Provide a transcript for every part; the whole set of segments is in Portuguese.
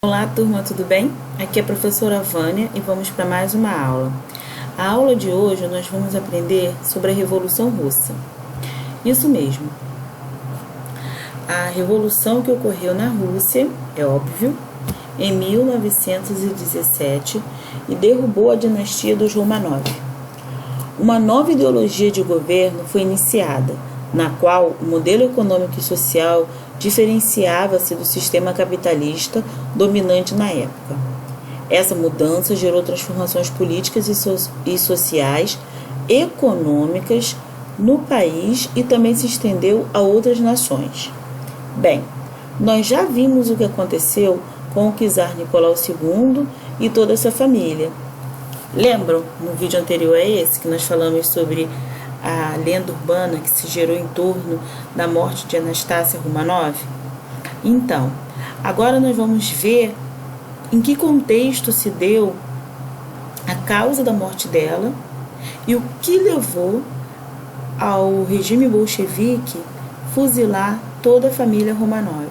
Olá, turma, tudo bem? Aqui é a professora Vânia e vamos para mais uma aula. A aula de hoje nós vamos aprender sobre a Revolução Russa. Isso mesmo. A revolução que ocorreu na Rússia, é óbvio, em 1917 e derrubou a dinastia dos Romanov. Uma nova ideologia de governo foi iniciada, na qual o modelo econômico e social diferenciava-se do sistema capitalista dominante na época. Essa mudança gerou transformações políticas e sociais, econômicas no país e também se estendeu a outras nações. Bem, nós já vimos o que aconteceu com o czar Nicolau II e toda essa família. Lembram, no vídeo anterior a esse, que nós falamos sobre a lenda urbana que se gerou em torno da morte de Anastácia Romanov? Então, agora nós vamos ver em que contexto se deu a causa da morte dela e o que levou ao regime bolchevique fuzilar toda a família Romanov.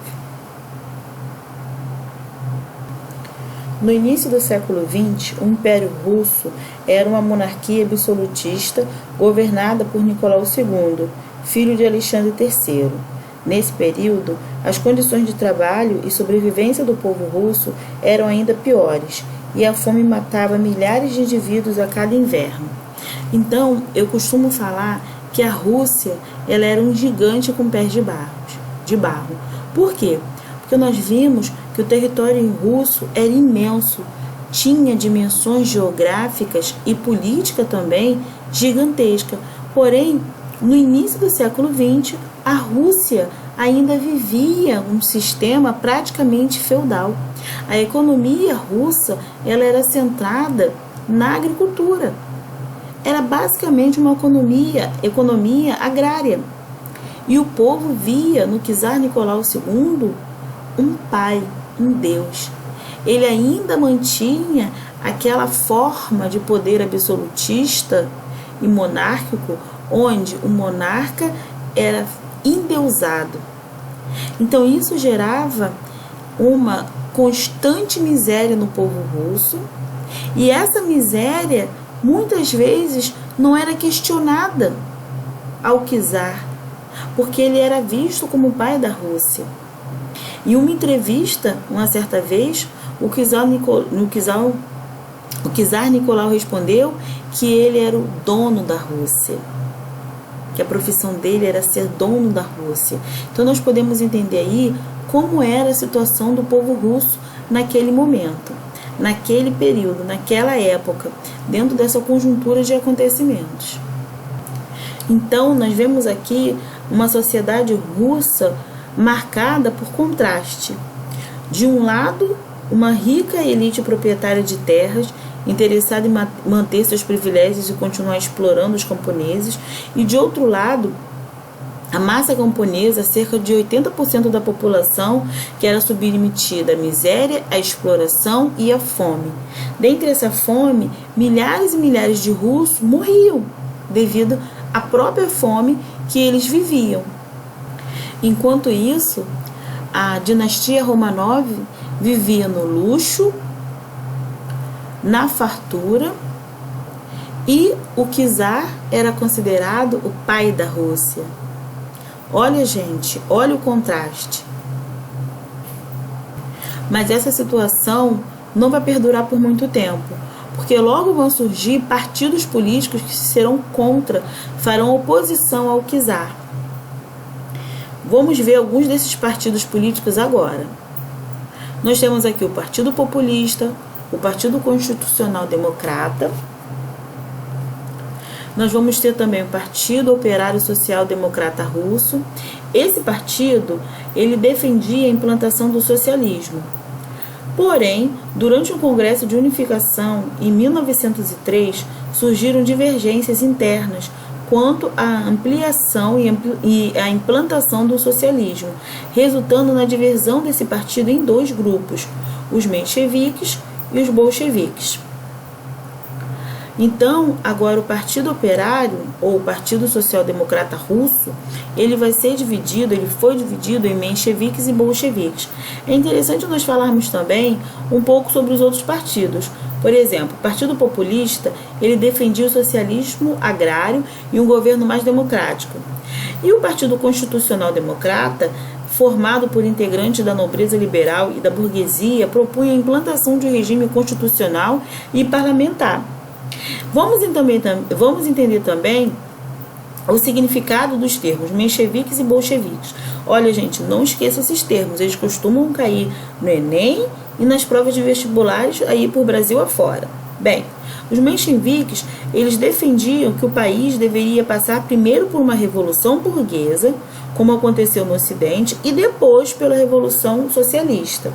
No início do século XX, o Império Russo era uma monarquia absolutista governada por Nicolau II, filho de Alexandre III. Nesse período, as condições de trabalho e sobrevivência do povo russo eram ainda piores, e a fome matava milhares de indivíduos a cada inverno. Então, eu costumo falar que a Rússia ela era um gigante com pés de barro. Por quê? Porque nós vimos que o território russo era imenso, tinha dimensões geográficas e política também gigantesca. Porém, no início do século XX, a Rússia ainda vivia um sistema praticamente feudal. A economia russa ela era centrada na agricultura. Era basicamente uma economia agrária. E o povo via no czar Nicolau II um pai, um Deus. Ele ainda mantinha aquela forma de poder absolutista e monárquico, onde o monarca era endeusado. Então isso gerava uma constante miséria no povo russo, e essa miséria muitas vezes não era questionada ao czar, porque ele era visto como o pai da Rússia. Em uma entrevista, uma certa vez, o czar Nicolau respondeu que ele era o dono da Rússia, que a profissão dele era ser dono da Rússia. Então nós podemos entender aí como era a situação do povo russo naquele momento, naquele período, naquela época, dentro dessa conjuntura de acontecimentos. Então nós vemos aqui uma sociedade russa marcada por contraste. De um lado, uma rica elite proprietária de terras, interessada em manter seus privilégios e continuar explorando os camponeses, e de outro lado, a massa camponesa, cerca de 80% da população, que era submetida à miséria, à exploração e à fome. Dentre essa fome, milhares e milhares de russos morriam devido à própria fome que eles viviam. Enquanto isso, a dinastia Romanov vivia no luxo, na fartura, e o czar era considerado o pai da Rússia. Olha, gente, olha o contraste. Mas essa situação não vai perdurar por muito tempo, porque logo vão surgir partidos políticos que serão contra, farão oposição ao czar. Vamos ver alguns desses partidos políticos agora. Nós temos aqui o Partido Populista, o Partido Constitucional Democrata. Nós vamos ter também o Partido Operário Social Democrata Russo. Esse partido, ele defendia a implantação do socialismo. Porém, durante um congresso de unificação em 1903, surgiram divergências internas quanto à ampliação e à implantação do socialismo, resultando na divisão desse partido em dois grupos, os mencheviques e os bolcheviques. Então, agora o Partido Operário, ou o Partido Social Democrata Russo, ele foi dividido em mencheviques e bolcheviques. É interessante nós falarmos também um pouco sobre os outros partidos. Por exemplo, o Partido Populista, ele defendia o socialismo agrário e um governo mais democrático. E o Partido Constitucional Democrata, formado por integrantes da nobreza liberal e da burguesia, propunha a implantação de um regime constitucional e parlamentar. Vamos entender também o significado dos termos mencheviques e bolcheviques. Olha, gente, não esqueça esses termos, eles costumam cair no Enem e nas provas de vestibulares aí por Brasil afora. Bem, os mencheviques, eles defendiam que o país deveria passar primeiro por uma revolução burguesa, como aconteceu no Ocidente, e depois pela Revolução Socialista.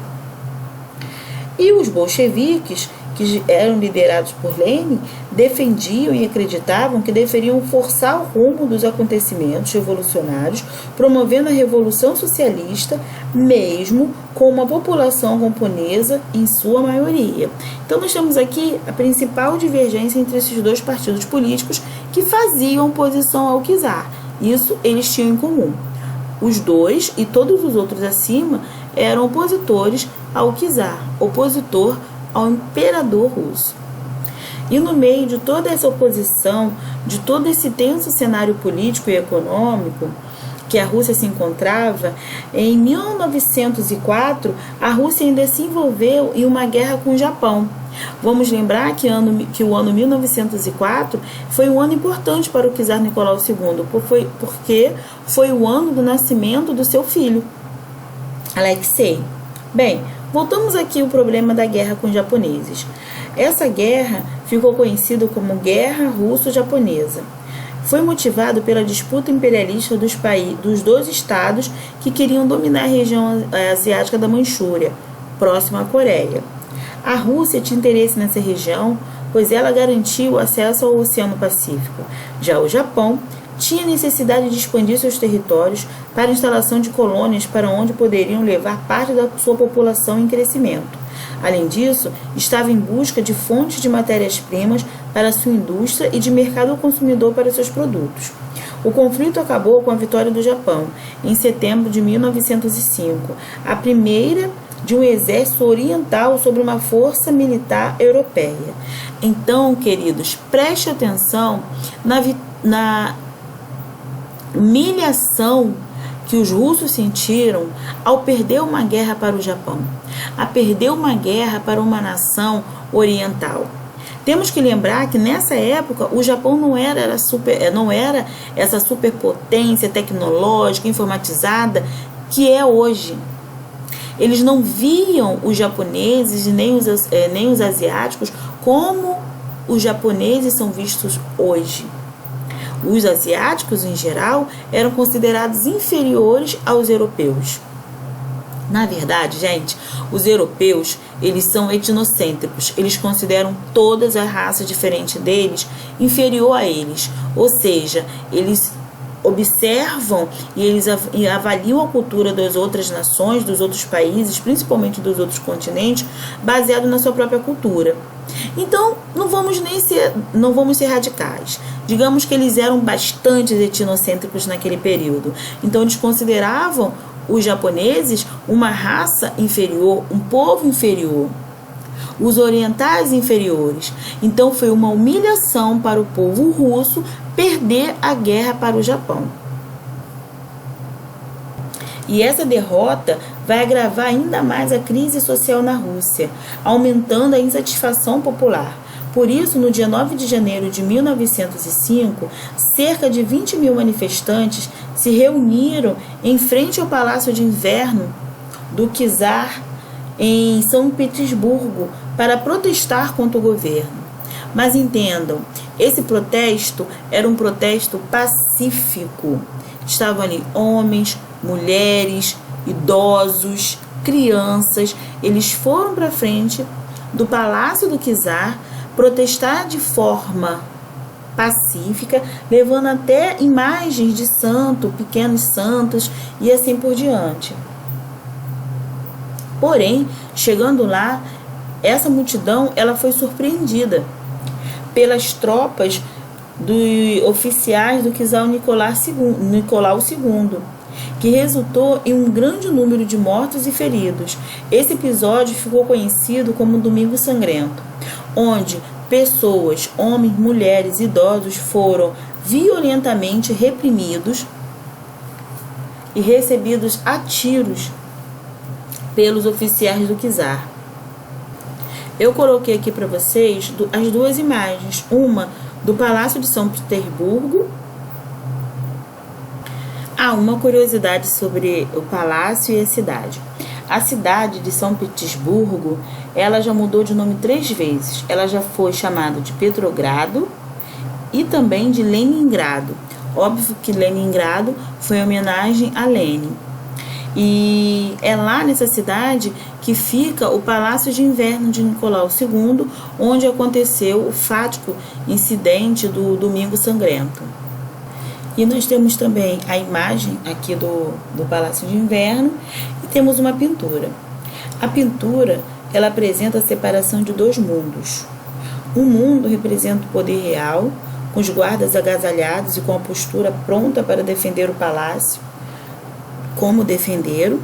E os bolcheviques, que eram liderados por Lenin, defendiam e acreditavam que deveriam forçar o rumo dos acontecimentos revolucionários, promovendo a Revolução Socialista, mesmo com uma população camponesa em sua maioria. Então, nós temos aqui a principal divergência entre esses dois partidos políticos que faziam oposição ao czar. Isso eles tinham em comum. Os dois e todos os outros acima eram opositores ao czar, opositor ao imperador russo. E no meio de toda essa oposição, de todo esse tenso cenário político e econômico que a Rússia se encontrava, em 1904, a Rússia ainda se envolveu em uma guerra com o Japão. Vamos lembrar que o ano 1904 foi um ano importante para o czar Nicolau II, porque foi o ano do nascimento do seu filho, Alexei. Bem, voltamos aqui ao problema da guerra com os japoneses. Essa guerra ficou conhecida como Guerra Russo-Japonesa. Foi motivado pela disputa imperialista dos dois estados que queriam dominar a região asiática da Manchúria, próxima à Coreia. A Rússia tinha interesse nessa região, pois ela garantia o acesso ao Oceano Pacífico. Já o Japão tinha necessidade de expandir seus territórios para a instalação de colônias para onde poderiam levar parte da sua população em crescimento. Além disso, estava em busca de fontes de matérias-primas para sua indústria e de mercado consumidor para seus produtos. O conflito acabou com a vitória do Japão, em setembro de 1905, a primeira de um exército oriental sobre uma força militar europeia. Então, queridos, preste atenção na humilhação que os russos sentiram ao perder uma guerra para o Japão, a perder uma guerra para uma nação oriental. Temos que lembrar que nessa época o Japão não era essa superpotência tecnológica, informatizada que é hoje. Eles não viam os japoneses e nem os asiáticos como os japoneses são vistos hoje. Os asiáticos, em geral, eram considerados inferiores aos europeus. Na verdade, gente, os europeus, eles são etnocêntricos. Eles consideram todas as raças diferentes deles inferior a eles. Ou seja, eles observam e eles avaliam a cultura das outras nações, dos outros países, principalmente dos outros continentes, baseado na sua própria cultura. Então, não vamos ser radicais. Digamos que eles eram bastante etnocêntricos naquele período. Então, eles consideravam os japoneses uma raça inferior, um povo inferior. Os orientais inferiores. Então, foi uma humilhação para o povo russo perder a guerra para o Japão. E essa derrota vai agravar ainda mais a crise social na Rússia, aumentando a insatisfação popular. Por isso, no dia 9 de janeiro de 1905, cerca de 20 mil manifestantes se reuniram em frente ao Palácio de Inverno do czar em São Petersburgo para protestar contra o governo. Mas entendam, esse protesto era um protesto pacífico. Estavam ali homens, mulheres, idosos, crianças. Eles foram para frente do Palácio do czar protestar de forma pacífica, levando até imagens de santo, pequenos santos e assim por diante. Porém, chegando lá, essa multidão ela foi surpreendida pelas tropas oficiais do czar Nicolau II, que resultou em um grande número de mortos e feridos. Esse episódio ficou conhecido como Domingo Sangrento, onde pessoas, homens, mulheres, idosos foram violentamente reprimidos e recebidos a tiros pelos oficiais do czar. Eu coloquei aqui para vocês as duas imagens, uma do Palácio de São Petersburgo. Uma curiosidade sobre o palácio e a cidade. A cidade de São Petersburgo, ela já mudou de nome 3 vezes. Ela já foi chamada de Petrogrado e também de Leningrado. Óbvio que Leningrado foi em homenagem a Lenin. E é lá nessa cidade que fica o Palácio de Inverno de Nicolau II, onde aconteceu o fatídico incidente do Domingo Sangrento. E nós temos também a imagem aqui do Palácio de Inverno e temos uma pintura. A pintura, ela apresenta a separação de 2 mundos. Um mundo representa o poder real, com os guardas agasalhados e com a postura pronta para defender o palácio, como defenderam,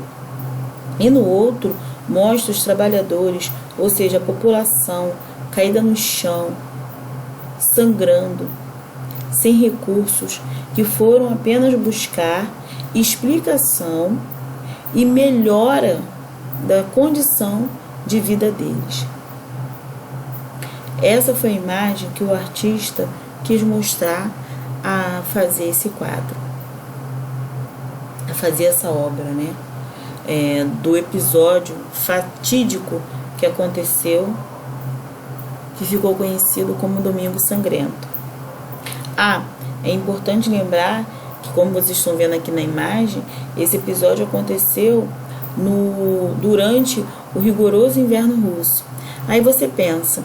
e no outro mostra os trabalhadores, ou seja, a população caída no chão, sangrando, sem recursos, que foram apenas buscar explicação e melhora da condição de vida deles. Essa foi a imagem que o artista quis mostrar a fazer esse quadro, a fazer essa obra, né? Do episódio fatídico que aconteceu, que ficou conhecido como Domingo Sangrento. É importante lembrar que, como vocês estão vendo aqui na imagem, esse episódio aconteceu durante o rigoroso inverno russo. Aí você pensa,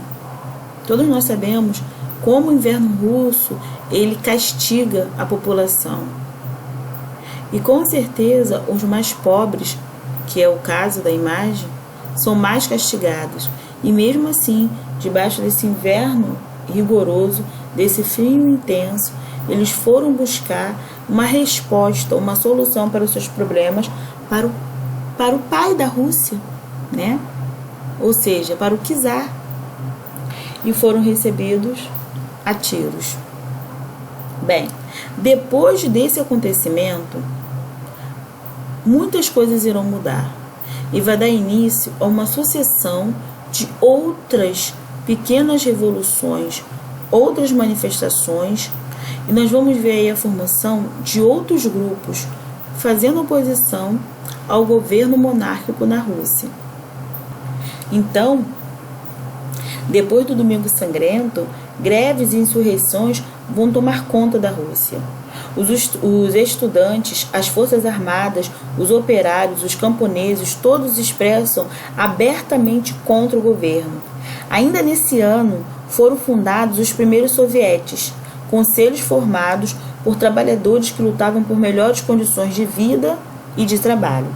todos nós sabemos como o inverno russo ele castiga a população. E com certeza os mais pobres, que é o caso da imagem, são mais castigados. E mesmo assim, debaixo desse inverno rigoroso, desse frio intenso, eles foram buscar uma resposta, uma solução para os seus problemas para o pai da Rússia, né? Ou seja, para o czar. E foram recebidos a tiros. Bem, depois desse acontecimento, muitas coisas irão mudar e vai dar início a uma sucessão de outras pequenas revoluções, outras manifestações, e nós vamos ver aí a formação de outros grupos fazendo oposição ao governo monárquico na Rússia. Então, depois do Domingo Sangrento, greves e insurreições vão tomar conta da Rússia. Os estudantes, as forças armadas, os operários, os camponeses, todos expressam abertamente contra o governo. Ainda nesse ano, foram fundados os primeiros sovietes, conselhos formados por trabalhadores que lutavam por melhores condições de vida e de trabalho.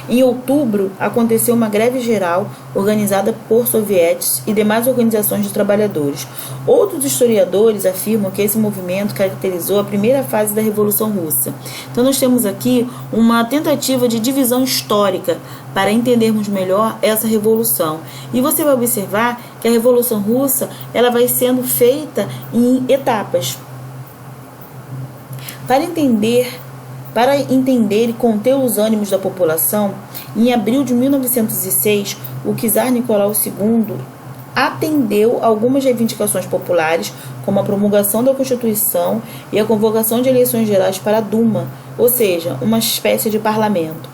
Em outubro, aconteceu uma greve geral organizada por sovietes e demais organizações de trabalhadores. Outros historiadores afirmam que esse movimento caracterizou a primeira fase da Revolução Russa. Então, nós temos aqui uma tentativa de divisão histórica para entendermos melhor essa revolução. E você vai observar que a Revolução Russa ela vai sendo feita em etapas. Para entender e conter os ânimos da população, em abril de 1906, o czar Nicolau II atendeu algumas reivindicações populares, como a promulgação da Constituição e a convocação de eleições gerais para a Duma, ou seja, uma espécie de parlamento,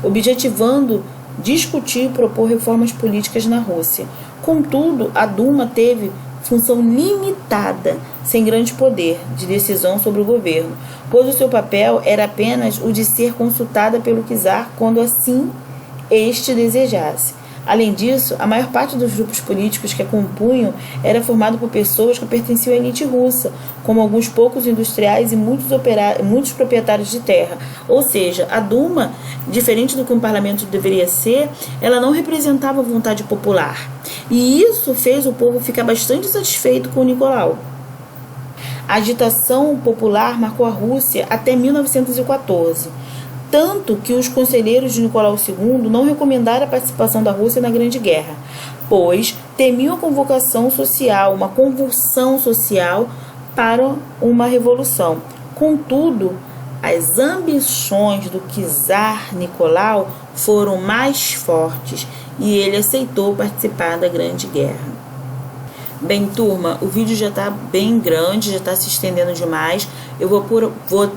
objetivando discutir e propor reformas políticas na Rússia. Contudo, a Duma teve função limitada, sem grande poder de decisão sobre o governo, pois o seu papel era apenas o de ser consultada pelo czar quando assim este desejasse. Além disso, a maior parte dos grupos políticos que a compunham era formado por pessoas que pertenciam à elite russa, como alguns poucos industriais e muitos proprietários de terra. Ou seja, a Duma, diferente do que um parlamento deveria ser, ela não representava a vontade popular. E isso fez o povo ficar bastante satisfeito com Nicolau. A agitação popular marcou a Rússia até 1914, tanto que os conselheiros de Nicolau II não recomendaram a participação da Rússia na Grande Guerra, pois temiam a convulsão social para uma revolução. Contudo, as ambições do czar Nicolau foram mais fortes e ele aceitou participar da Grande Guerra. Bem, turma, o vídeo já está bem grande, já está se estendendo demais. Eu vou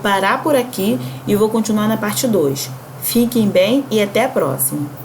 parar por aqui e vou continuar na parte 2. Fiquem bem e até a próxima.